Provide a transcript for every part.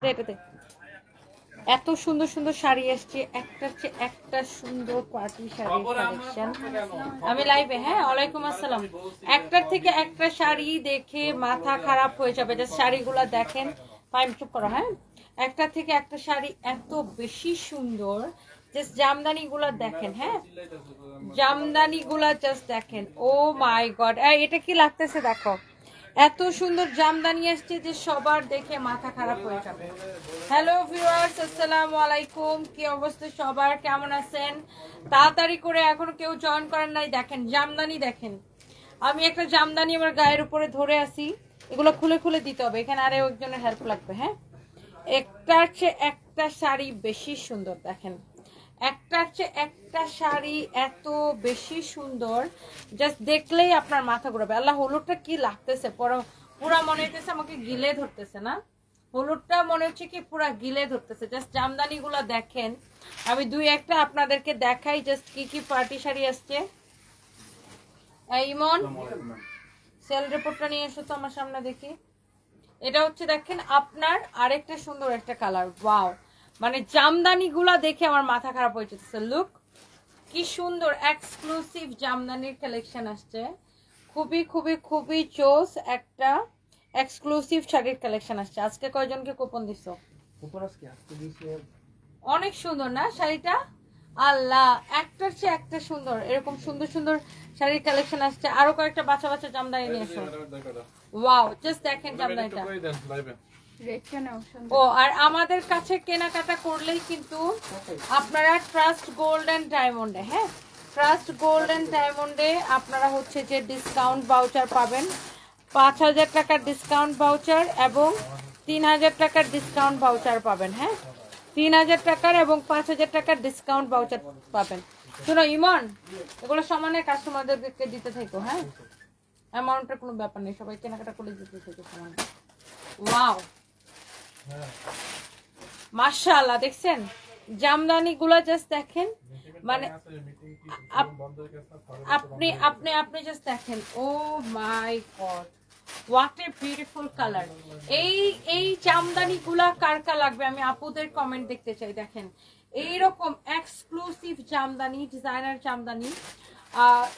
এটাতে এত সুন্দর সুন্দর শাড়ি আসছে, একটার চেয়ে একটা সুন্দর পার্টি শাড়ির কালেকশন। আমি লাইভে, হ্যাঁ ওয়ালাইকুম আসসালাম। একটার থেকে একটা শাড়ি দেখে মাথা খারাপ হয়ে যাবে। যে শাড়িগুলো দেখেন, ফাইন চুপ করো, হ্যাঁ। একটা থেকে একটা শাড়ি এত বেশি সুন্দর। জাস্ট জামদানিগুলো দেখেন, হ্যাঁ জামদানিগুলো জাস্ট দেখেন। ও মাই গড, এটা কি লাগতেছে দেখো, এত সুন্দর জামদানি আসছে যে সবার দেখে মাথা খারাপ হয়ে যাবে। হ্যালো ভিউয়ার্স, আসসালামু আলাইকুম। কি অবস্থা সবার, কেমন আছেন? তাড়াতাড়ি করে, এখনো কেউ জয়েন করেন নাই। দেখেন জামদানি দেখেন। আমি একটা জামদানি আমার গায়ের উপরে ধরে আসি, এগুলো খুলে খুলে দিতে হবে। এখানে আরো একজনের হেল্প লাগবে, হ্যাঁ। একটার চেয়ে একটা শাড়ি বেশি সুন্দর দেখেন, একটার চেয়ে একটা শাড়ি এত বেশি সুন্দর, জাস্ট দেখলেই আপনার মাথা ঘুরাবে। আল্লাহ, হলুদটা কি লাগতেছে, পুরা মনে হইতেছে আমাকে গিলে ধরতেছে না, হলুদটা মনে হচ্ছে কি পুরা গিলে ধরতেছে। জাস্ট জামদানি গুলা দেখেন। আমি দুই একটা আপনাদেরকে দেখাই জাস্ট কি কি পার্টি শাড়ি আসছে। ইমন, সেল রিপোর্টটা নিয়ে এসো তো আমার সামনে দেখি। এটা হচ্ছে দেখেন আপনার আরেকটা সুন্দর একটা কালার। ওয়াও, মানে জামদানি গুলা দেখে আমার মাথা খারাপ হয়ে যেতেছে। লুক কি সুন্দর এক্সক্লুসিভ জামদানির কালেকশন আসছে। খুবই খুবই খুবই চোস একটা এক্সক্লুসিভ শাড়ির কালেকশন আসছে। আজকে কয়জনকে কুপন দিছো? অনেক সুন্দর না শাড়িটা? আল্লাহ, একটার চেয়ে একটা সুন্দর। এরকম সুন্দর সুন্দর শাড়ির কালেকশন আসছে। আরো কয়েকটা বাচ্চা বাচ্চা জামদানি নিয়ে এসো। ওয়াও, জাস্ট দেখেন জামদানিটা। ও, আর আমাদের কাছে কেনাকাটা করলেই কিন্তু আপনারা ট্রাস্ট গোল্ড এন্ড ডায়মন্ডে, হ্যাঁ ট্রাস্ট গোল্ড এন্ড ডায়মন্ডে আপনারা হচ্ছে যে ডিসকাউন্ট ভাউচার পাবেন। 5000 টাকার ডিসকাউন্ট ভাউচার এবং 3000 টাকার ডিসকাউন্ট ভাউচার পাবেন, হ্যাঁ 3000 টাকার এবং 5000 টাকার ডিসকাউন্ট ভাউচার পাবেন। শোনো ইমন, এগুলো সমানে কাস্টমারদেরকে দিতে থাকো, হ্যাঁ অ্যামাউন্টের কোনো ব্যাপার নেই, সবাই কেনাকাটা করে দিতে থাকো সমানে। ওয়াও, মাশাআল্লাহ, দেখছেন জামদানি গুলা জাস্ট দেখেন। মানে আপনি আপনি আপনি জাস্ট দেখেন। Oh my God, what a beautiful colour. এই জামদানি গুলা কার কার লাগবে আমি আপুদের কমেন্ট দেখতে চাই। দেখেন এইরকম এক্সক্লুসিভ জামদানি, ডিজাইনার জামদানি।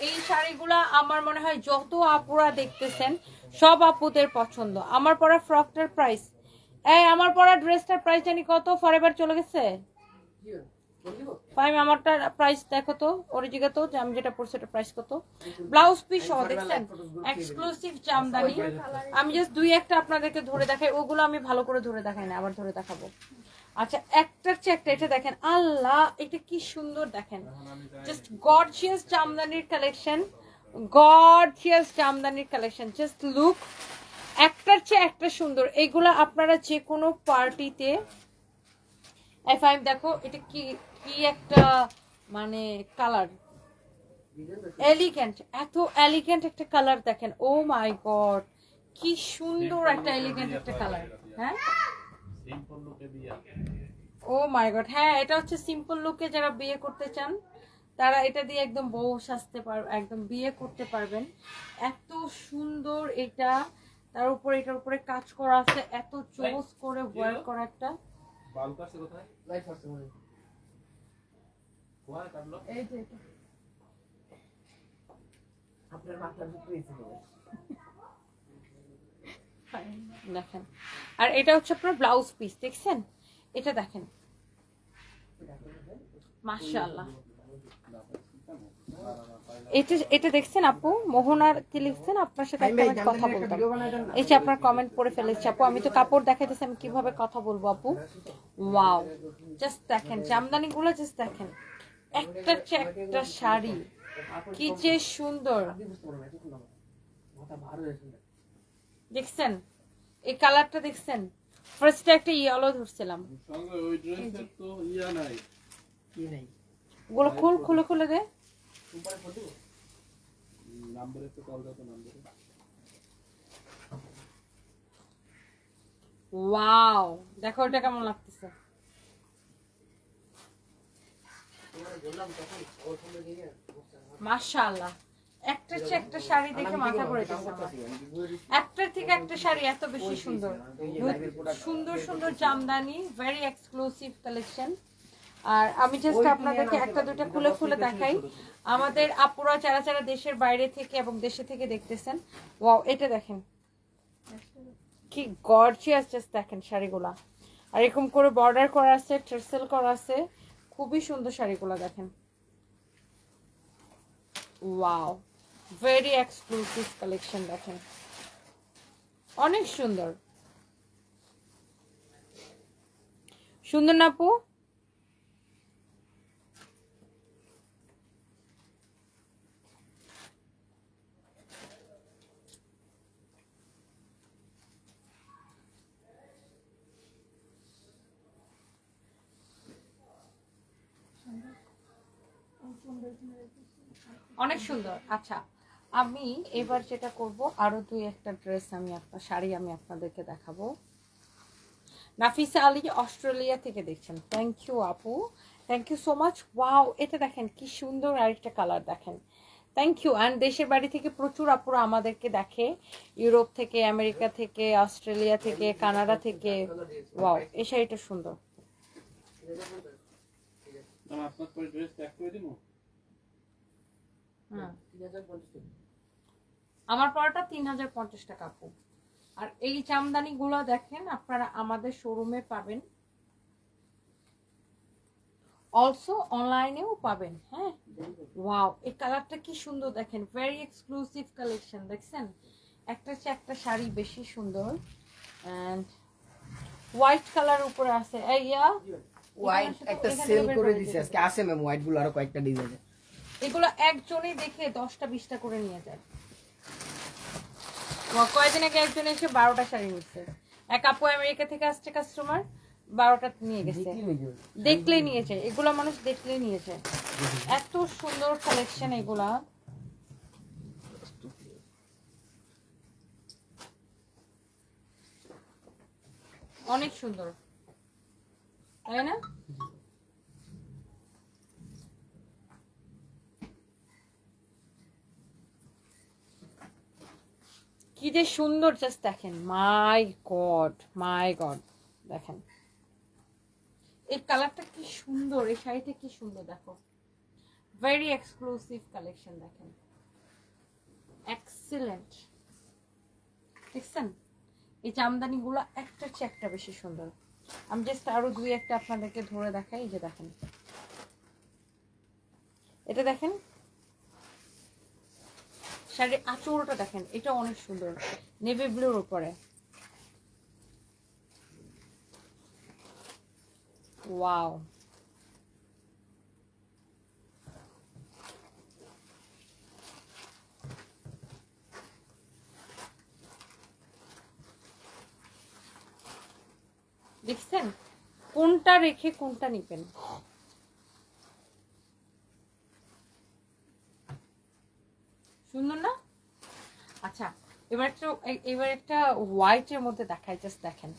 এই শাড়িগুলা আমার মনে হয় যত আপুরা দেখতেছেন সব আপুদের পছন্দ। আমার পরা ফ্রকটার প্রাইস, আমার পরা ড্রেসটার প্রাইস জানি কত, ফরএভার চলে গেছে। আমারটার প্রাইস দেখো তো, অরিজিনাল তো আমি যেটা পরছি ওটার প্রাইস কত। ব্লাউজ পিস সহ দেখছেন এক্সক্লুসিভ জামদানি। আমি জাস্ট দুই একটা আপনাদেরকে ধরে দেখাই, ওগুলো আমি ভালো করে ধরে দেখাই না, আবার ধরে দেখাবো। আচ্ছা, একটার চেয়ে একটা, এটা দেখেন। আল্লাহ, এটা কি সুন্দর দেখেন, জাস্ট গর্জিয়াস জামদানির কালেকশন, গর্জিয়াস জামদানির কালেকশন। জাস্ট লুক, একটার চেয়ে একটা সুন্দর। এগুলা আপনারা যে কোনো পার্টিতে দেখো, এটা কি কি একটা মানে কালার, এলিগেন্ট, এত এলিগেন্ট একটা কালার দেখেন। ও মাই গড, কি সুন্দর একটা এলিগেন্ট একটা কালার, হ্যাঁ ও মাই গড। হ্যাঁ, এটা হচ্ছে সিম্পল লুকে যারা বিয়ে করতে চান তারা এটা দিয়ে একদম বউ সাজতে পারবে, একদম বিয়ে করতে পারবেন। এত সুন্দর এটা, তার উপর এটার উপরে কাজ করা আছে, এত চোস করে ওয়ার্ক করা একটা। দেখেন, আর এটা হচ্ছে আপনার ব্লাউজ পিস, দেখছেন এটা দেখেন, মাশাআল্লাহ। এটা দেখছেন আপু, মোহনার কি লিখছেন? আপনার সাথে কথা বলতাম, এই যে আপনার কমেন্ট পড়ে ফেলেছি আপু। আমি তো কাপড় দেখাইতেছি, আমি কিভাবে কথা বলবো আপু। ওয়াও, জাস্ট দেখেন জামদানি গুলো, জাস্ট দেখেন একটা চেয়ে একটা শাড়ি, কি যে সুন্দর দেখছেন। এই কালারটা দেখছেন, ফার্স্টে একটা ইয়েলো ধরছিলাম, ওগুলো খুলে খুলে দে। ওয়াও, দেখো এটা কেমন লাগতেছে। মাশাআল্লাহ, একটার চেয়ে একটা শাড়ি দেখে মাথা ঘুরে যাচ্ছে আমার। একটার থেকে একটা শাড়ি এত বেশি সুন্দর, সুন্দর সুন্দর জামদানি, ভেরি এক্সক্লুসিভ কালেকশন। আর আমি জাস্ট আপনাদেরকে একটা দুটো খুলে খুলে দেখাই। আমাদের আপুরা যারা যারা দেশের বাইরে থেকে এবং দেশে থেকে দেখতেছেন, ওয়াও এটা দেখেন কি গর্জিয়াস, জাস্ট দেখেন শাড়িগুলা। আর এরকম করে বর্ডার করা আছে, টার্সেল করা আছে, খুবই সুন্দর শাড়িগুলা দেখেন। ওয়াও, ভেরি এক্সক্লুসিভ কালেকশন দেখেন, অনেক সুন্দর। সুন্দর না আপু? অনেক সুন্দর। আচ্ছা, আমি এবার যেটা করব, আরো দুই একটা ড্রেস আমি শাড়ি আমি আপনাদেরকে দেখাবো। নাফিসা আলী অস্ট্রেলিয়া থেকে দেখছেন, থ্যাংক ইউ আপু, thank you so much. Wow, এটা দেখেন কি সুন্দর আরেকটা কালার দেখেন, থ্যাংক ইউ। অ্যান্ড দেশের বাড়ি থেকে প্রচুর আপুরা আমাদেরকে দেখে, ইউরোপ থেকে, আমেরিকা থেকে, অস্ট্রেলিয়া থেকে, কানাডা থেকে। ওয়াও, এই শাড়িটা সুন্দর। আমার পড়াটা 3050 টাকা আপু। আর এই জামদানি গুলো দেখেন আপনারা আমাদের শোরুমে পাবেন, অলসো অনলাইনেও পাবেন। হ্যাঁ, ওয়াও, এই কালারটা কি সুন্দর দেখেন, ভেরি এক্সক্লুসিভ কালেকশন দেখছেন। একটা চেয়ে একটা শাড়ি বেশি সুন্দর। এন্ড হোয়াইট কালার উপরে আছে, এইয়া হোয়াইট একটা সেল করে দিছে আজকে, আছে ম্যাম হোয়াইট গুলো আরো কয়েকটা ডিজাইন। এগুলো একজনই দেখে 10টা 20টা করে নিয়ে যায়। কয়েকদিন আগে একজন এসে 12টা শাড়ি নিচ্ছে। এক আপু আমেরিকা থেকে আসছে, কাস্টমার 12টা নিয়ে গেছে, দেখলেই নিয়েছে। এগুলা মানুষ দেখলেই নিয়েছে, এত সুন্দর কালেকশন এগুলা। অনেক সুন্দর, তাই না? কি যে সুন্দর, জাস্ট দেখেন, মাই গড, মাই গড, দেখেন এই কালারটা কি সুন্দর, এই শাড়িটা কি সুন্দর, দেখো ভেরি এক্সক্লুসিভ কালেকশন দেখেন, এক্সিলেন্ট। দেখছেন এই জামদানি গুলো একটার চেয়ে একটা বেশি সুন্দর। আমি জাস্ট আরো দুই একটা আপনাদেরকে ধরে দেখাই। এই যে দেখেন, এটা দেখেন শাড়ির আঁচলটা দেখেন, এটা অনেক সুন্দর, নেভি ব্লুর উপরে। ওয়াও, দেখছেন কোনটা রেখে কোনটা নিবেন। সুন্দর না? আচ্ছা, এবার একটা হোয়াইটের মধ্যে দেখাই, জাস্ট দেখেন,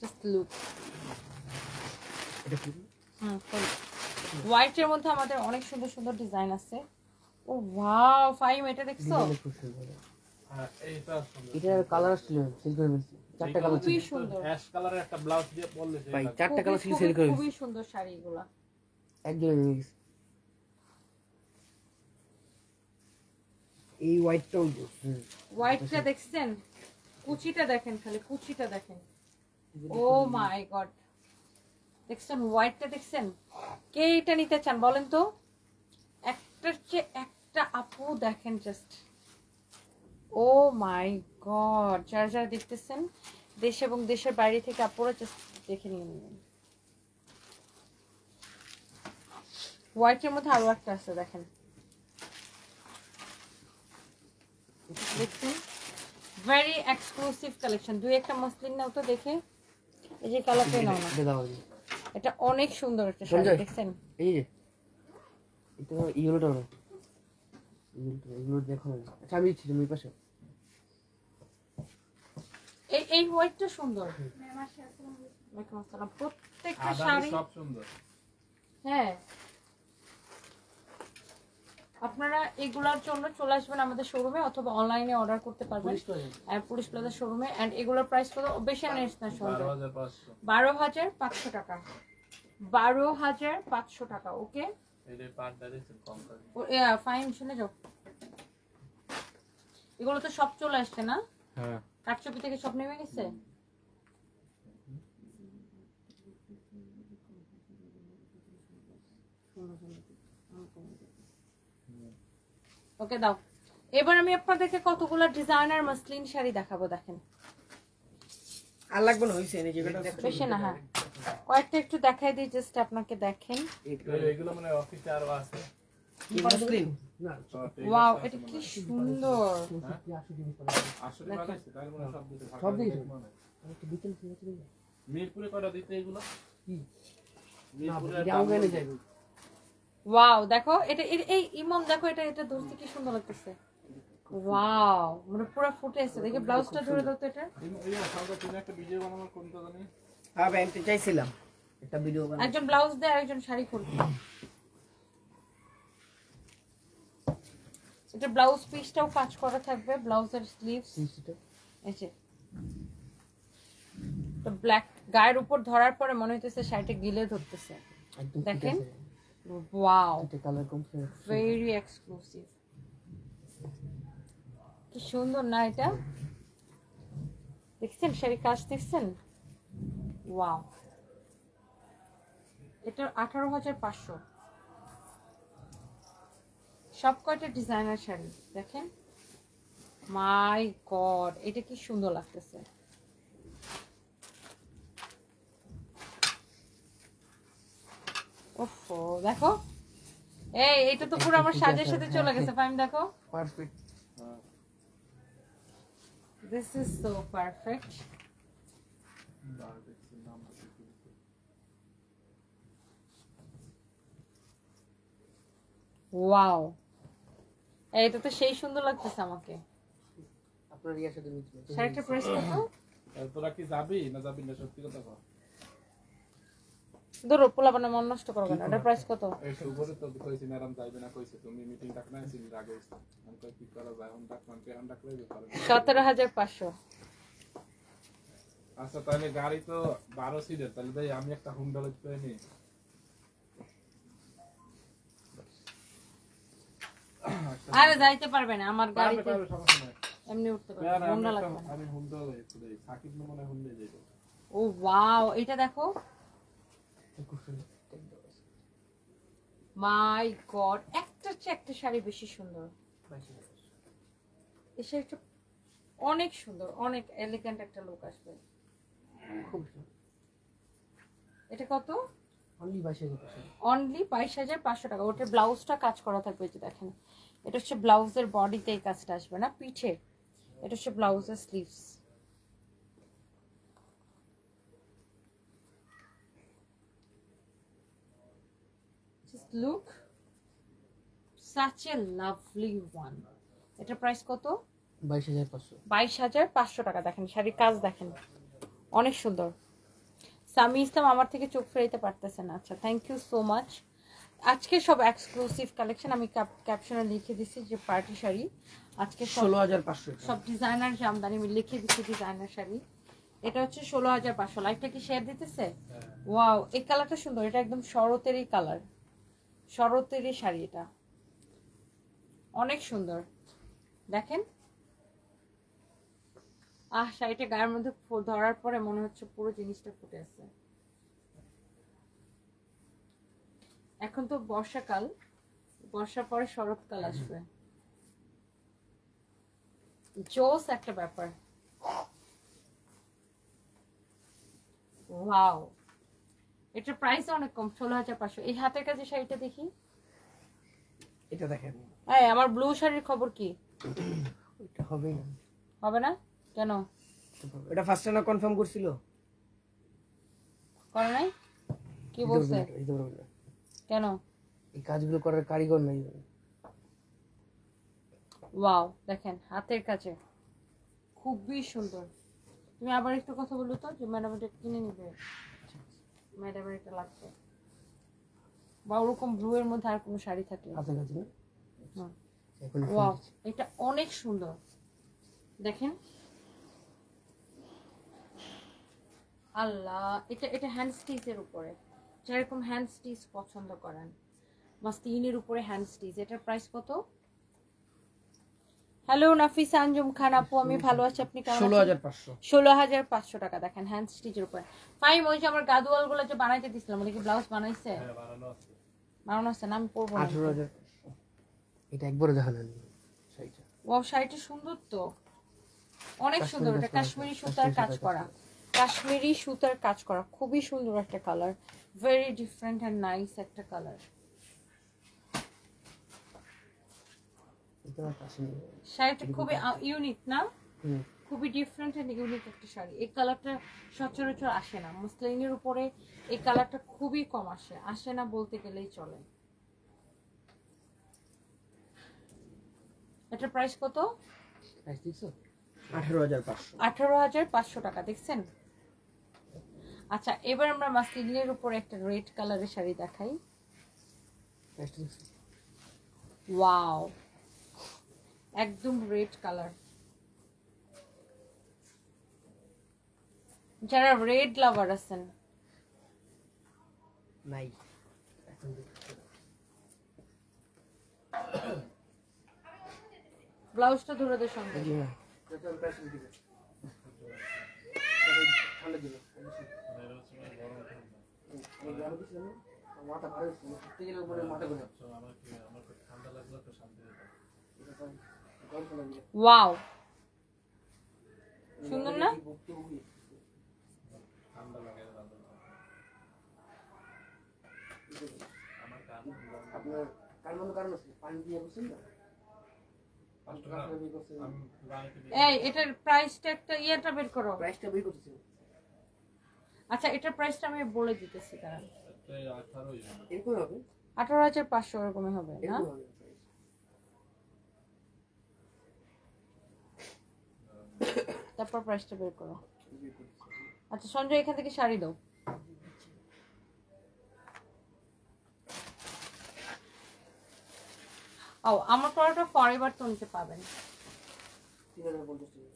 জাস্ট লুক। হোয়াইটের মধ্যে আমাদের অনেক সুন্দর সুন্দর ডিজাইন আছে। ও ওয়াও, ফাইম, এটা দেখছো? এটার কালার ছিল সেল করে দিয়েছি, চারটা কালার ছিল, খুবই সুন্দর, অ্যাশ কালারের একটা ব্লাউজ দিয়ে পরলে ভাই চারটা কালার ছিল সেল করে দিয়েছি। খুবই সুন্দর শাড়িগুলো, একদম নিয়ে গেছে। এই হোয়াইটটাও হোয়াইটটা দেখছেন, কুচিটা দেখেন, খালি কুচিটা দেখেন। ও মাই গড, দেখছেন হোয়াইটটা দেখছেন? কে এটা নিতে চান বলেন তো? একটার চেয়ে একটা আপু দেখেন, জাস্ট ও মাই গড। যারা যারা দেখতেছেন দেশ এবং দেশের বাইরে থেকে আপুরা জাস্ট দেখে নিয়ে নেবেন। হোয়াইটের মধ্যে আরো একটা আছে দেখেন, দেখছেন ভেরি এক্সক্লুসিভ কালেকশন। দুই একটা মসলিন নাও তো দেখে, এই যে কালারটা নাও না, এটা অনেক সুন্দর একটা শাড়ি দেখছেন। এই যে এটা ইয়েলোটা না, ইয়েলো দেখো। আচ্ছা আমি দিচ্ছি তুমি পাশে। এই হোয়াইটটা সুন্দর। ওয়ালাইকুম আসসালাম। প্রত্যেকটা শাড়ি সব সুন্দর। হ্যাঁ, আপনারা এগুলোর জন্য চলে আসবেন আমাদের শোরুমে অথবা অনলাইনে অর্ডার করতে পারবেন পুলিশ প্লাজা শোরুমে। এন্ড এগুলোর প্রাইস কত বেশি আনিস না সন্ধ্যা 12,500 টাকা 12,500 টাকা। ওকে ফাইন শুনে যাও। এগুলো তো সব চলে আসছে না? হ্যাঁ কাটচুপি থেকে সব নেমে গেছে। ওকে দাও। এবার আমি আপনাদেরকে কতগুলো ডিজাইনার মাসলিন শাড়ি দেখাবো। দেখেন আর লাগবে না, হইছে এই যেটা দেখো বেশি না, হ্যাঁ কয়েকটা একটু দেখাই দিই জাস্ট আপনাকে দেখেন। এগুলো মানে অফিসে আরো আছে। কি মুসলিম না ওয়াও এটা কি সুন্দর। আসলে বানাইছে তার মানে সব দিতে সব দিয়েছে একটু বিকেল থেকে চলে যা মিরপুরে কয়টা দিতে এগুলো? কি না মিরপুরে গাউগানে যাবে। ওয়াও দেখো এটা এই ইমন দেখো এটা এটা ধরতে কি সুন্দর লাগতেছে। ওয়াও মানে পুরো ফুটে আছে। দেখি ব্লাউজটা ধরে দাও তো। এটা সঙ্গে তুমি একটা ভিডিও বানানোর কোনটা জানি? হ্যাঁ ভাই আমি চাইছিলাম একটা ভিডিও বানাই। একজন ব্লাউজ দেয় আর একজন শাড়ি খুলবে। এটা ব্লাউজ পিসটাও কাজ করা থাকবে, ব্লাউজের স্লিভস এই যে তো ব্ল্যাক গায়ের উপর ধরার পরে মনে হইতেছে শাড়িটা গিলে ধরতেছে। একদম দেখেন ওয়াও এটা কালার কম্বিনেশন ভেরি এক্সক্লুসিভ। কি সুন্দর না এটা? দেখছেন শাড়ি কাজ দেখছেন? ওয়াও এটা 18,500। সব কয়টা ডিজাইনার শাড়ি দেখেন। মাই গড এটা কি সুন্দর লাগতেছে। ওফো দেখো এটা তো পুরো আমার সাজের সাথে চলে গেছে। ফাইন দেখো perfect. This is so perfect. Wow এটা তো সেই সুন্দর লাগতেছে আমাকে। আপনার ইয়ার সাথে মিলছে শাড়িটা প্রাইস কত? তোরা কি যাবি না যাবি না সত্যি কথা কও। ধরো পোলাপানের মন নষ্ট করবে না। এটা প্রাইস কত? এই সুবরে তো কইছি ম্যাডাম যাইবে না কইছে তুমি মিটিং ডাক না ছিল আগে আমি কই কি করা যায় এখন ডাক মানতে এখন ডাকলে পারবে। 17,500। আচ্ছা তাহলে গাড়ি তো 12 সিটের, তাহলে ভাই আমি একটা হুন্ডা লইতে পারি নি? আরে যাইতে পারবে না আমার গাড়িতে পারবে সমস্যা নাই। এমনি উঠতে পারবে না, হুন্ডা লাগবে না। আমি হুন্ডা লইতে দেই সাকিব না মনে হুন্ডা যাইবো। ও ওয়াও এটা দেখো মাই গড একটা চেয়ে একটা শাড়ি বেশি সুন্দর। এই শাড়িটা অনেক সুন্দর, অনেক এলিগেন্ট একটা লুক আসবে। খুব এটা কত? অনলি 22,000 অনলি 22,500 টাকা। ওটার ব্লাউজটা কাজ করা থাকবে। এই যে দেখেন এটা হচ্ছে ব্লাউজের বডিতে এই কাজটা আসবে না, পিঠে। এটা হচ্ছে ব্লাউজের sleeves. Just look such a lovely one. এটা প্রাইস কত? 22,500 22,500 টাকা। দেখেন শাড়ির কাজ দেখেন অনেক সুন্দর। সামি ইসলাম আমার থেকে চোখ ফেরাইতে পারতেছে না। আচ্ছা থ্যাংক ইউ সো মাচ। আজকে সব এক্সক্লুসিভ কালেকশন আমি ক্যাপশনে লিখে দিছি যে পার্টি শাড়ি। আজকে 16,500 সব ডিজাইনার জামদানি আমি লিখে দিচ্ছি ডিজাইনার শাড়ি। এটা হচ্ছে 16,500। লাইভটা কি শেয়ার দিতেছে? ওয়াও এই কালারটা সুন্দর। এটা একদম শরতেরই কালার, শরতেরই শাড়ি। এটা অনেক সুন্দর দেখেন। শাড়িটা গায়ের মধ্যে ধরার পরে মনে হচ্ছে পুরো জিনিসটা ফুটে আছে। এখন তো বর্ষাকাল, বর্ষার পরে শরৎকাল আসবে। জোস একটা ব্যাপার। ওয়াও এটার প্রাইস অনেক কম, 16,500। এই হাতের কাছে শাড়িটা দেখি। এটা দেখেন এই আমার ব্লু শাড়ির খবর কি? এটা হবে না, হবে না কেন? এটা ফার্স্ট না কনফার্ম করছিল করে নাই? কি বলছে? কেন? এই কাজগুলো করার কারিগর নাই। ওয়াও দেখেন হাতের কাছে খুবই সুন্দর। তুমি আবার একটু কথা বলো তো যে ম্যাডাম এটা কিনে নিবে, ম্যাডামের এটা লাগবে। বা ওরকম ব্লু এর মধ্যে আর কোনো শাড়ি থাকলে হাতের কাছে না এখন ওয়াও, এটা অনেক সুন্দর দেখেন। আল্লাহ, এটা হ্যান্ড স্টিচের উপরে, যেরকম হ্যান্ড স্টিচ পছন্দ করেন, মাস্তিনের উপরে হ্যান্ড স্টিচ। এটার প্রাইস কত? হ্যালো নাফিসা আঞ্জুম খান আপু, আমি ভালো আছি, আপনি কেমন আছেন? 16,500 16,500 টাকা। দেখেন হ্যান্ড স্টিচের উপরে। ফাইম, ওই যে আমার গাদোয়াল গুলো যে বানাইতে দিছিলাম, ওটা কি ব্লাউজ বানাইছে? বানানো আছে না, আমি পরবো না। 18,000 এটা একবারে দেখানো শাড়িটা। ওয়াও, শাড়িটা সুন্দর তো, অনেক সুন্দর। এটা কাশ্মীরি সুতার কাজ করা, কাশ্মীরি সুতার কাজ করা, খুবই সুন্দর একটা colour, very different and nice একটা কালার। এটা কাশ্মীরি শাড়িটা খুবই ইউনিক না? হুম খুবই ডিফারেন্ট এন্ড ইউনিক একটা শাড়ি। এই কালারটা সচরাচর আসে না, মুসলিনের উপরে এই কালারটা খুবই কম আসে না বলতে গেলেই চলে। এটার প্রাইস কত? প্রাইস দেখছো? 18,500 18,500 টাকা। দেখছেন? আচ্ছা, এবার আমরা মাসলিনের উপরে একটা রেড কালারের শাড়ি দেখাই। প্রাইসটা দেখছো? ওয়াও, একদম রেড কালার। যারা রেড লাভার আছেন, নাই এখন দেখছো? ব্লাউজটা ধরে দে সঙ্গে। জি না এটা প্রাইস দিবে ঠান্ডা দিবে আমি জানো কিছু না মাথা ভালো ছিল সত্যি গেলে উপরে মাথা ঘুরে আমার ঠান্ডা লাগলো তো শান্তি হতো। এটা তো গল্প লাগে ওয়াও, সুন্দর না? ঠান্ডা লাগে আমার কান আপনার কার মধ্যে কারণ আছে পানি দিয়ে বসেন না এই এটার প্রাইসটা একটা ইয়েটা বের করো। প্রাইসটা বের করতেছি আচ্ছা, এটার প্রাইসটা আমি বলে দিতেছি, কারণ 18 এরকম হবে 18,500 এরকমই হবে না? এরকম হবে তারপর প্রাইসটা বের করো। আচ্ছা সঞ্জয়, এখান থেকে শাড়ি দাও। ও, আমার পরোটা ফরএভার তো নিতে পাবেন। 3,050 টাকা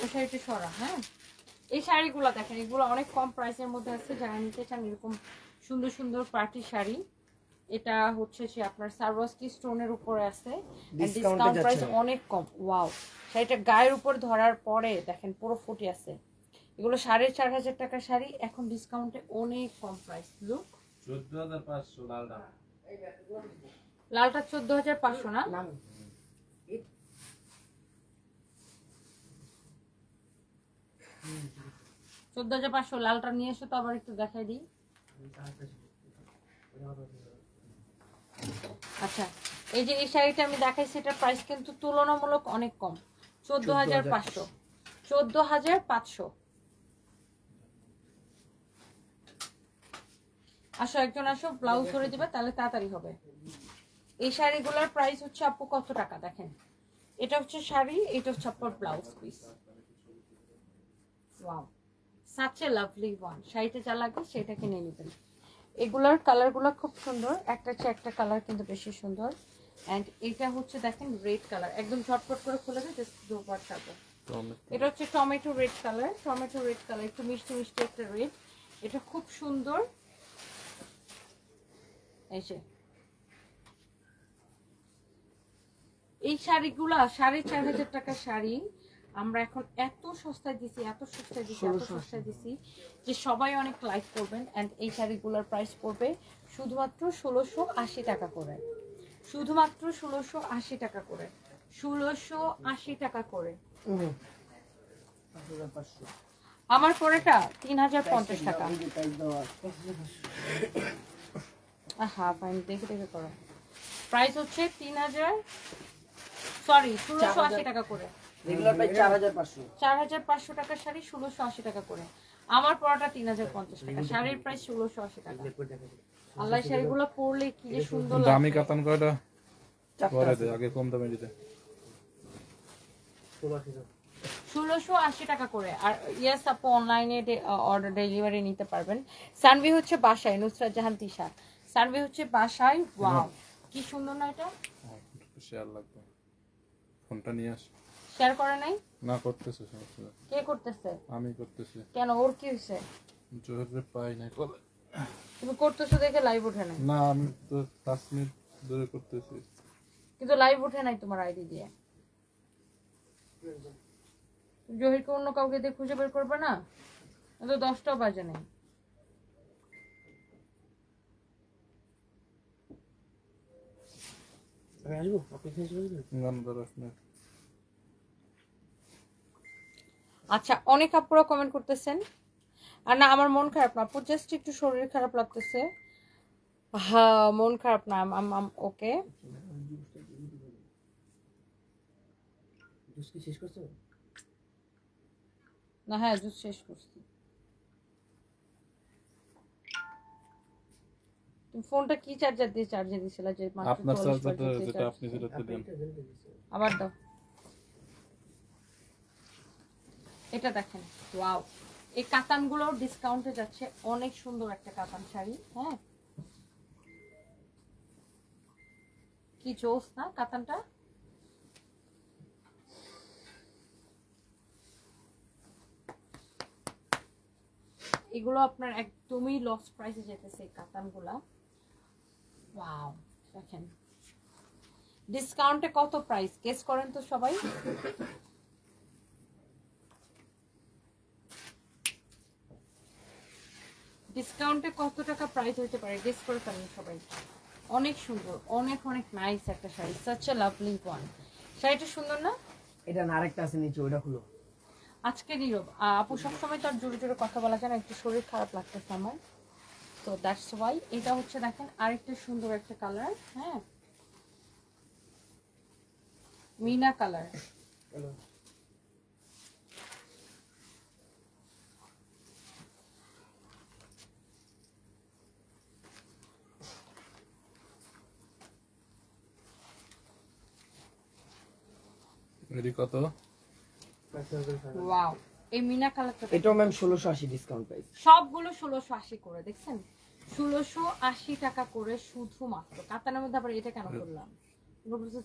এই শাড়িটা সরা। হ্যাঁ, এই শাড়িগুলো দেখেন, এগুলো অনেক কম প্রাইসের মধ্যে আছে। যারা নিতে চান এরকম সুন্দর সুন্দর পার্টি শাড়ি, এটা হচ্ছে যে আপনার সারওয়াস্টি স্টোনের উপরে আছে, ডিসকাউন্ট প্রাইস অনেক কম। ওয়াও, শাড়িটা গায়ের উপর ধরার পরে দেখেন পুরো ফুটে আছে। এগুলো 4,500 টাকার শাড়ি, এখন ডিসকাউন্টে অনেক কম প্রাইস। লুক, 14,500 লালটা। লালটা 14,500 না? 14,500 লালটা নিয়ে এসো তো, আবার একটু দেখাই দিই। আচ্ছা, এই যে এই শাড়িটা আমি দেখাইছি, এটার প্রাইস কিন্তু তুলনামূলক অনেক কম, 14,500। 14,500। আসো একজন আসো, ব্লাউজ ধরে দিবে তাহলে তাড়াতাড়ি হবে। এই শাড়িগুলোর প্রাইস হচ্ছে আপু কত টাকা দেখেন। এটা হচ্ছে শাড়ি, এটা হচ্ছে আপনার blouse piece. Wow, such a lovely one। শাড়িটা যা লাগে সেটা কিনে নেবেন। এগুলার কালারগুলো খুব সুন্দর, একটা চেয়ে একটা কালার কিন্তু বেশি সুন্দর। এন্ড এটা হচ্ছে দেখেন রেড কালার, একদম ঝটপট করে খুলে দেয়, জাস্ট দুবার থাকবে। এটা হচ্ছে tomato red colour, tomato red colour, একটু মিষ্টি মিষ্টি একটা রেড। এটা খুব সুন্দর। এই যে এই শাড়িগুলা 4,500 টাকার শাড়ি আমরা এখন এত সস্তায় দিছি, এত সস্তায় দিছি, এত সস্তায় দিছি যে সবাই অনেক লাইক করবেন। এন্ড এই শাড়িগুলোর প্রাইস পড়বে শুধুমাত্র 1,680 টাকা করে, শুধুমাত্র 1,680 টাকা করে, 1,680 টাকা করে। আমার পরেটা 3,050 টাকা। হ্যাঁ ফাইন, দেখে দেখে করো। প্রাইস হচ্ছে 1,680 টাকা করে। রেগুলার প্রাইস 4,500 4,500 টাকার শাড়ি 1,680 টাকা করে। আমার পড়াটা 3050 টাকা, শাড়ির প্রাইস 1680 টাকা। আল্লাহ শাড়িগুলো পরলে কি যে সুন্দর দামি লাগে। কাতান কয়টা পরে দে, আগে কম দামে দিতে। 1680 টাকা করে। আর ইয়েস আপু অনলাইনে অর্ডার ডেলিভারি নিতে পারবেন। সানভি হচ্ছে বাসায়, নুসরাত জাহান তিশা, সানভি হচ্ছে বাসায়। ওয়াও কি সুন্দর না এটা। শেয়ার লাগবে, ফোনটা নিয়ে আস। শেয়ার করে নাই? না করতেছে, সমস্যা নেই। কে করতেছে? আমি করতেছি। কেন, ওর কি হয়েছে? জোহরে পাই নাই কলে। তুমি করতেছো দেখে লাইভ ওঠে নাই। না আমি তো 5 মিনিট ধরে করতেছি, কিন্তু লাইভ ওঠে নাই তোমার আইডি দিয়ে। জহিরকে অন্য কাউকে দিয়ে খুঁজে বের করবে না, তো 10টাও বাজে নাই। আমি আসবো, আপনি ফেস করবেন? গান দরকার নেই। আচ্ছা অনেক আপুরা কমেন্ট করতেছেন। আর না আমার মন খারাপ না আপু, জাস্ট একটু শরীর খারাপ লাগতেছে। হ্যাঁ মন খারাপ না, ওকে। জুস কি শেষ করছো? না হ্যাঁ জুস শেষ করছি। তুমি ফোনটা কি চার্জার দিয়ে চার্জে দিছিলা যে মাত্র আপনার 44% চার্জারটা দিয়ে যেটা charge আপনি দিছিলা? যেটা দেন। আবার দাও, এটা দেখেন। ওয়াও এই কাতানগুলোর ডিসকাউন্টে যাচ্ছে, অনেক সুন্দর একটা কাতান শাড়ি। হ্যাঁ কি জোস না কাতানটা। এগুলো আপনার একদমই লস প্রাইসে যেতেছে এই কাতানগুলা। ওয়াও দেখেন ডিসকাউন্টে কত প্রাইস গেস করেন তো সবাই। ডিসকাউন্টে কত টাকা প্রাইস হতে পারে গেস করে ফেলেন সবাই। অনেক সুন্দর, অনেক অনেক নাইস একটা sari, such a lovely one. শাড়িটা সুন্দর না? এটা না আরেকটা আছে নিচে, ওটা খুলো। আজকে নীরব আপু সবসময় তো আর জোরে জোরে কথা বলা যায় না, একটু শরীর খারাপ লাগতেছে আমার, তো দ্যাটস ওয়াই। এটা হচ্ছে দেখেন আরেকটা সুন্দর একটা কালার। হ্যাঁ মিনা কালার। এডি কত? ওয়াও এই মিনা কালারটা এটাও ম্যাম 1680 ডিসকাউন্ট প্রাইস। সবগুলো 1680 করে, দেখছেন 1680 টাকা করে শুধুমাত্র। কাতানের মধ্যে আবার এটা কেন করলাম,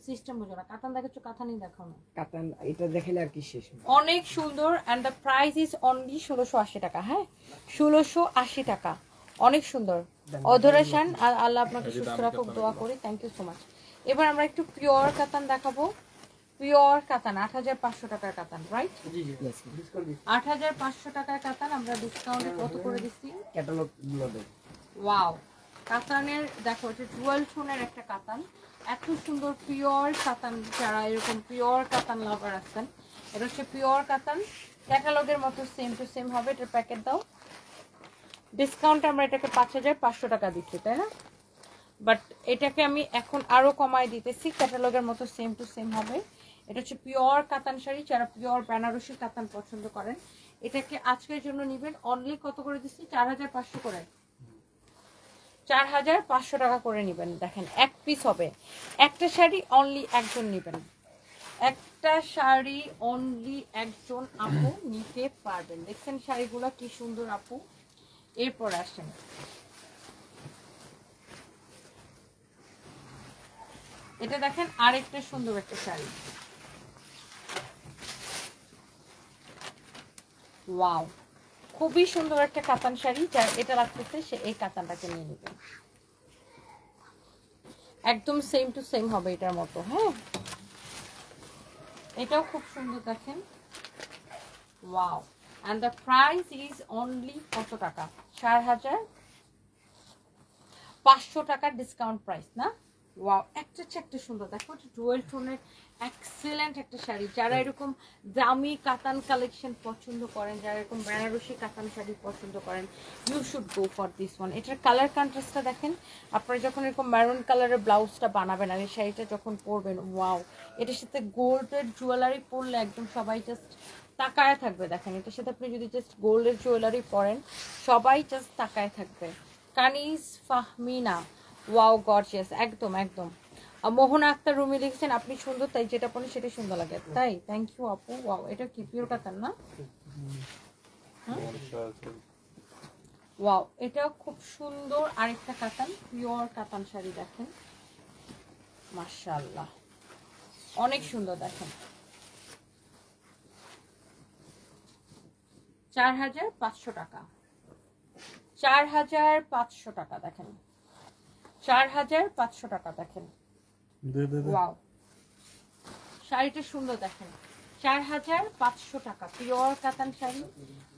সিস্টেম বুঝো না। কাতান দেখাচ্ছ, কাতানই দেখাও না। কাতান এটা দেখাইলে আর কি শেষ। অনেক সুন্দর and the price is only 1680 টাকা। হ্যাঁ 1680 টাকা, অনেক সুন্দর। অধরেশন আর আল্লাহ আপনাকে সুস্থ রাখুক, দোয়া করি। Thank you so much. এবার আমরা একটু পিওর কাতান দেখাবো। পিওর কাতান 8500 টাকার কাতান, রাইট? জি জি ইয়েস ডিসকাউন্ট 8500 টাকার কাতান আমরা ডিসকাউন্টে কত করে দিচ্ছি? ক্যাটালগ গুলো দেন। ওয়াও কাতানের দেখো, এটা 12 টোনের একটা কাতান, এত সুন্দর পিওর কাতান। যারা এরকম পিওর কাতান লাভার আছেন, এটা হচ্ছে পিওর কাতান, ক্যাটালগের মতো সেম টু সেম হবে। এটার প্যাকেট দাও। ডিসকাউন্ট আমরা এটাকে 5500 টাকা দিচ্ছি, তাই না? বাট এটাকে আমি এখন আরো কমায় দিতেছি, ক্যাটালগের মতো সেম টু সেম হবে। এটা হচ্ছে পিওর কাতান শাড়ি, যারা পিওর বেনারসি কাতান পছন্দ করেন এটাকে আজকের জন্য নিবেন। অনলি কত করে দিচ্ছি? 4500 করে, 4500 টাকা করে নিবেন। দেখেন এক পিস হবে, একটা শাড়ি অনলি একজন নিবেন, একটা শাড়ি অনলি একজন আপু নিতে পারবেন। দেখছেন শাড়িগুলো কি সুন্দর আপু। এরপর আসেন এটা দেখেন আরেকটা সুন্দর একটা শাড়ি। ওয়াও খুবই সুন্দর একটা কাতান শাড়ি, যার এটা লাগতেছে সে এই কাতানটাকে নিয়ে নেবেন। একদম সেম টু সেম হবে এটার মতো। হ্যাঁ এটাও খুব সুন্দর দেখেন। Wow and the price is only কত টাকা? 4500 টাকার ডিসকাউন্ট প্রাইস না? ওয়াও একটা একটা সুন্দর দেখো, ডুয়েল টোনের এক্সেলেন্ট একটা শাড়ি। যারা এরকম দামি কাতান কালেকশন পছন্দ করেন, যারা এরকম বেনারসি কাতান শাড়ি পছন্দ করেন, you should go for this one. এটার কালার কন্ট্রাস্টটা দেখেন। আপনারা যখন এরকম মেরুন কালারের ব্লাউজটা বানাবেন আর এই শাড়িটা যখন পরবেন, ওয়াও এটার সাথে গোল্ডের জুয়েলারি পরলে একদম সবাই জাস্ট তাকায় থাকবে। দেখেন এটার সাথে আপনি যদি জাস্ট গোল্ডের জুয়েলারি পরেন সবাই জাস্ট তাকায় থাকবে। কানিজ ফাহমিনা, ওয়াও গর্জিয়াস, একদম একদম। মোহনা আক্তার রুমি লিখছেন আপনি সুন্দর তাই যেটা পরেন সেটা সুন্দর লাগে। তাই থ্যাংক ইউ আপু। ওয়াও, এটা কি পিওর কাতান না? ওয়াও, এটা খুব সুন্দর আরেকটা কাতান, পিওর কাতান শাড়ি। দেখেন মাশাআল্লাহ অনেক সুন্দর। দেখেন 4500 টাকা, 4500 টাকা। দেখেন 4500 টাকা। দেখেন ওয়াও, শাড়িটা সুন্দর। দেখেন 4500 টাকা পিওর কাতান শাড়ি,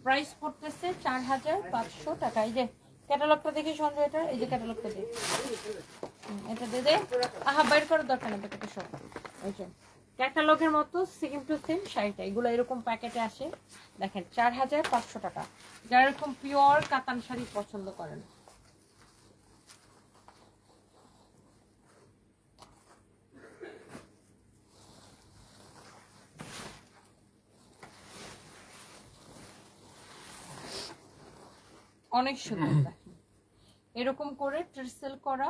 প্রাইস পড়তেছে 4500 টাকা। এই যে ক্যাটালগটা দেখি সঞ্জয়, এটা এই যে ক্যাটালগটা দে, এটা দে দে। আহা বাইর করার দরকার নেই, প্যাকেটে সব এই যে ক্যাটালগের মতো সেম টু সেম শাড়িটা। এগুলো এরকম প্যাকেটে আসে। দেখেন 4500 টাকা, যারা এরকম পিওর কাতান শাড়ি পছন্দ করেন। অনেক সুন্দর। দেখেন এরকম করে ট্রেসেল করা,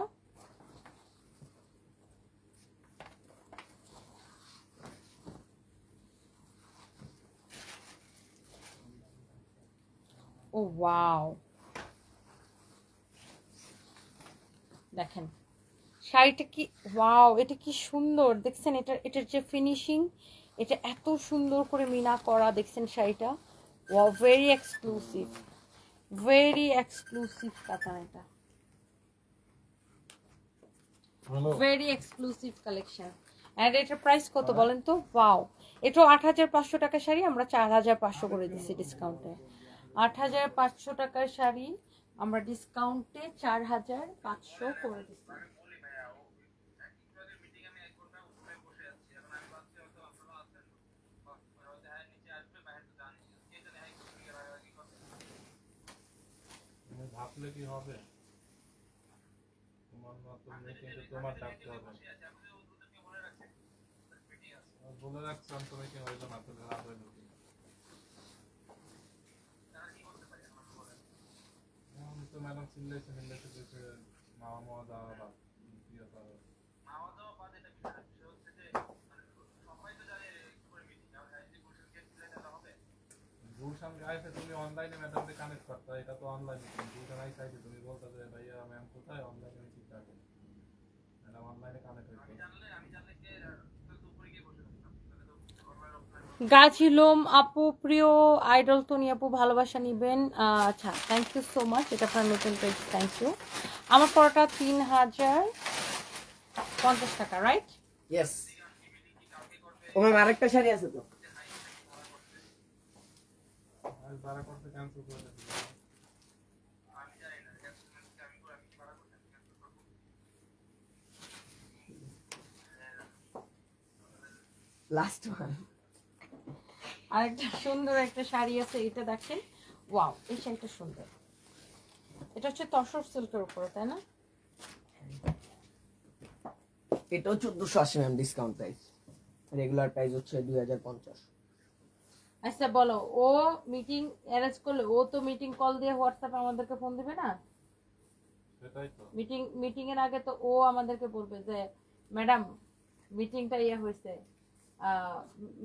ও ওয়াও। দেখেন শাড়িটা কি ওয়াও, এটা কি সুন্দর দেখছেন। এটার যে ফিনিশিং, এটা এত সুন্দর করে মিনা করা দেখছেন শাড়িটা। Wow, very exclusive, very exclusive কাতান। এটা ভেরি এক্সক্লুসিভ কালেকশন। এন্ড এটার প্রাইস কত বলেন তো? ওয়াও, এটাও 8500 টাকা শাড়ি, আমরা 4500 করে দিচ্ছি ডিসকাউন্টে। 8500 টাকার শাড়ি আমরা ডিসকাউন্টে 4500 করে দিচ্ছি। ভাবলে কি হবে? তোমার মতো কিন্তু তোমার ডাকতে হবে, বলে রাখছো তুমি কি হইলো না, তুমি লাভ হইলো কি? আমি তো ম্যাডাম চিল্লাইছে দিয়েছে মামা মামা দেওয়া বা দিয়ে পারো মামা দেওয়া বাদ। এটা বিষয় হচ্ছে যে সবাই তো জানে করে মিটিং আর এই গুলশানকে চিল্লাইতে হবে। গুলশান গাইছে তুমি অনলাইনে ম্যাডামকে কানেক্ট করতে, এটা তো অনলাইন মিটিং। গুলশান আই চাইছে তুমি বলতে যে ভাইয়া ম্যাম কোথায় অনলাইনে মিটিং থাকে, ম্যাডাম অনলাইনে কানেক্ট হইছে। আমি জানলে কে তো উপরে গিয়ে বসে থাকতাম, তাহলে তো অনলাইন অফলাইন। গাছিলুম আপু, প্রিয় আইডল তনি আপু, ভালোবাসা নিবেন। আচ্ছা থ্যাংক ইউ সো মাচ, এটা আপনার নতুন পেজ, থ্যাংক ইউ। আমার পরটা 3050 টাকা, রাইট? ইয়েস। ও ম্যাম আরেকটা শাড়ি আছে তো, আর বারা করতে ক্যান্সেল করে দিই। Last one. আরেকটা সুন্দর একটা শাড়ি আছে, এটা দেখেন ওয়াও, এই শাড়িটা সুন্দর। এটা হচ্ছে তসর সিল্কের উপরে, তাই না? এটাও 1480 ma'am discount price, regular price হচ্ছে 2050। আচ্ছা বলো, ও মিটিং অ্যারেঞ্জ করলে ও তো মিটিং কল দিয়ে হোয়াটসঅ্যাপে আমাদেরকে ফোন দিবে না? সেটাই তো মিটিং এর আগে তো ও আমাদেরকে বলবে যে ম্যাডাম মিটিংটা হয়েছে,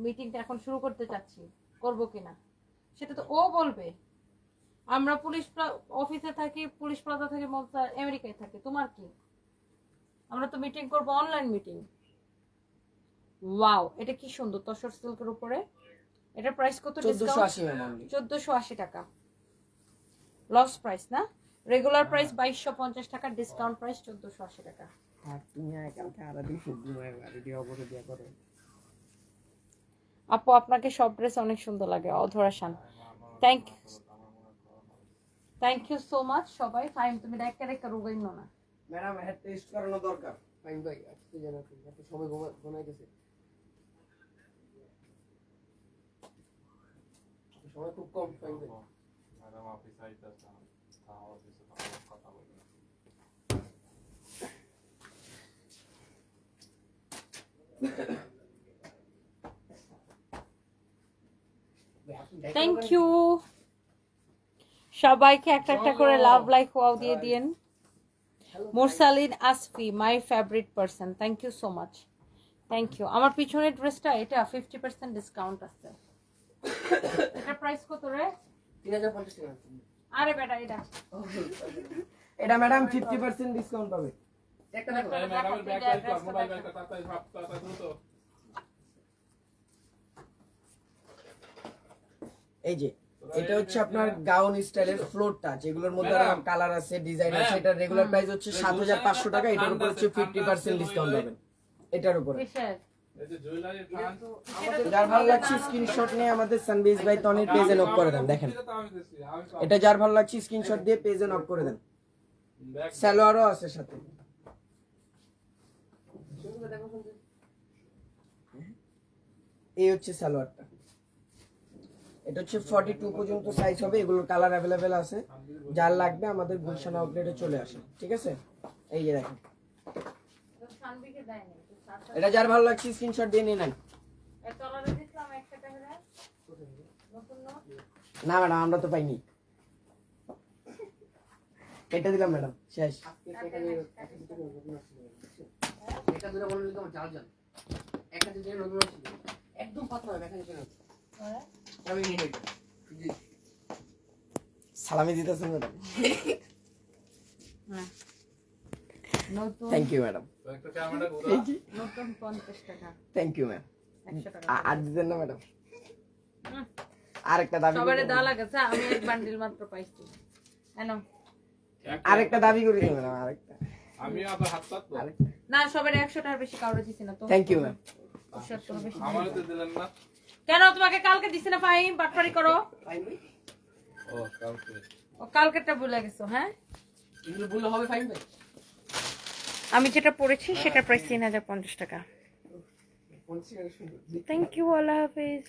মিটিংটা এখন শুরু করতে চাচ্ছি, করব কিনা, সেটা তো ও বলবে। আমরা পুলিশ অফিসে থাকি, পুলিশ প্লাজা থেকে আমেরিকায় থাকি, তোমার কি? আমরা তো মিটিং করব অনলাইন মিটিং। ওয়াও, এটা কি সুন্দর তসর সিল্কের উপরে। এটার প্রাইস কত? 1480 ম্যাম। 1480 টাকা, লস প্রাইস না? রেগুলার প্রাইস 2250 টাকা, ডিসকাউন্ট প্রাইস 1480 টাকা। আর তুমি কালকে আরো দিন শুধু রেডি অবরে দিয়া করে। আপু আপনাকে সব ড্রেস অনেক সুন্দর লাগে, অধরা শান। থ্যাংক ইউ সো মাচ সবাই। ফাইন, তুমি দেখে রেখে রুগাইন না ম্যাডাম, হেড টেস্ট করানো দরকার। ফাইন ভাই আজকে জানা এত সময় ঘুমাই গেছে, সময় খুব কম। ফাইন ভাই ম্যাডাম অফিস আইতাছে, অফিসে কথা বলবো। থ্যাংক ইউ সবাইকে একটা একটা করে লাভ লাইক ওয়াও দিয়ে দিন Mursalin Asfi my favourite person thank you so much thank you আমার পিছনের ড্রেসটা এটা 50% ডিসকাউন্ট আছে এটা প্রাইস কত রে 3050 টাকা আরে বেটা এটা এটা ম্যাডাম 50% ডিসকাউন্ট পাবে একটা দেখো ম্যাডামের ব্যাগ লাইক কর মোবাইল ব্যাগটা তাড়াতাড়ি ভাব তাড়াতাড়ি দ্রুত এই যে এটা হচ্ছে আপনার গাউন স্টাইলের ফ্লোর টাচ এগুলোর মধ্যে আরো কালার আছে ডিজাইন আছে এটা রেগুলার প্রাইস হচ্ছে 7500 টাকা এটার উপর হচ্ছে 50% ডিসকাউন্ট পাবেন এটার উপর কিসের এই যে জুয়েলারি ফ্রান্স যার ভালো লাগছে স্ক্রিনশট নিয়ে আমাদের সানবেজ বাই টনির পেজে নক করে দেন দেখেন এটা তো আমি দিছি আমি এটা যার ভালো লাগছে স্ক্রিনশট দিয়ে পেজে নক করে দেন ব্যাগ সালোয়ারও আছে সাথে এই হচ্ছে সালোয়ারটা এটা হচ্ছে 42 পর্যন্ত সাইজ হবে এগুলোর কালার अवेलेबल আছে যার লাগবে আমাদের গুলশান আউটলেটে চলে আসে ঠিক আছে এই যে দেখেন সানবিকে দেয় না এটা যার ভালো লাগছে স্ক্রিনশট দিয়ে নিন এই কালারে দিলাম 1 টাকা করে নতুন নোট না ম্যাডাম আমরা তো পাইনি এটা দিলাম ম্যাডাম শেষ এটা দুটো বললে তো জাল জাল একটা দিলে নতুন আছে একদম পাতলা হবে এখানে ছিল আমি নিয়ে নেব সালামি দিতেছেন ম্যাডাম হ্যাঁ নতুন থ্যাংক ইউ ম্যাডাম একটা ক্যামেরা ঘুরা নতুন 50 টাকা থ্যাংক ইউ ম্যাম 100 টাকা আর দিতেন না ম্যাডাম আরেকটা দাবি সবারে দা লাগেছে আমি এক বান্ডিল মাত্র পাইছি এনো আরেকটা দাবি করে দিন ম্যাডাম আরেকটা আমি আবার হাত পাতবো না সবারে 100 টাকার বেশি কাউরে দিছি না তো থ্যাংক ইউ ম্যাম 70 বেশি আমারে তো দিলেন না কেন তোমাকে কালকে দিছি না ফাইম বাটপারি করো ও কালকে ও কালকেরটা ভুলে গেছো হ্যাঁ এগুলো বললে হবে ফাইন ভাই আমি যেটা পড়েছি সেটা প্রাইস 3050 টাকা থ্যাংক ইউ আল্লাহ হাফেজ